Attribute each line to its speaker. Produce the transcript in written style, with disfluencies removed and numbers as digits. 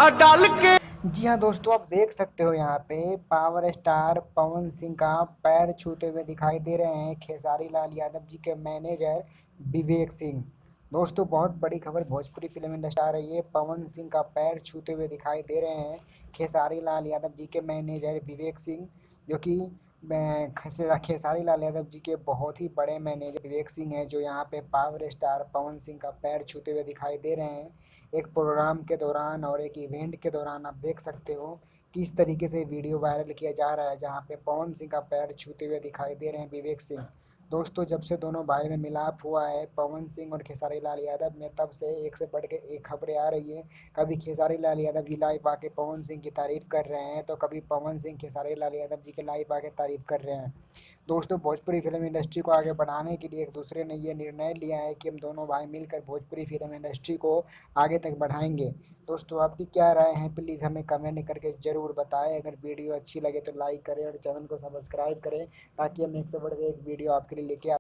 Speaker 1: डाल के।
Speaker 2: जी हाँ दोस्तों, आप देख सकते हो यहाँ पे पावर स्टार पवन सिंह का पैर छूते हुए दिखाई दे रहे हैं खेसारी लाल यादव जी के मैनेजर विवेक सिंह। दोस्तों, बहुत बड़ी खबर भोजपुरी फिल्म इंडस्ट्री आ रही है। पवन सिंह का पैर छूते हुए दिखाई दे रहे हैं खेसारी लाल यादव जी के मैनेजर विवेक सिंह, जो कि खेसारी लाल यादव जी के बहुत ही बड़े मैनेजर विवेक सिंह हैं, जो यहाँ पे पावर स्टार पवन सिंह का पैर छूते हुए दिखाई दे रहे हैं एक प्रोग्राम के दौरान और एक इवेंट के दौरान। आप देख सकते हो किस तरीके से वीडियो वायरल किया जा रहा है, जहाँ पे पवन सिंह का पैर छूते हुए दिखाई दे रहे हैं विवेक सिंह। दोस्तों, जब से दोनों भाई में मिलाप हुआ है पवन सिंह और खेसारी लाल यादव में, तब से एक से बढ़ के एक खबरें आ रही है। कभी खेसारी लाल यादव जी लाइव आके पवन सिंह की तारीफ कर रहे हैं, तो कभी पवन सिंह खेसारी लाल यादव जी के लाइव आके तारीफ कर रहे हैं। दोस्तों, भोजपुरी फिल्म इंडस्ट्री को आगे बढ़ाने के लिए एक दूसरे ने ये निर्णय लिया है कि हम दोनों भाई मिलकर भोजपुरी फिल्म इंडस्ट्री को आगे तक बढ़ाएंगे। दोस्तों, आपकी क्या राय है, प्लीज़ हमें कमेंट करके ज़रूर बताएं। अगर वीडियो अच्छी लगे तो लाइक करें और चैनल को सब्सक्राइब करें, ताकि हम एक से बढ़ के एक वीडियो आपके लिए लेके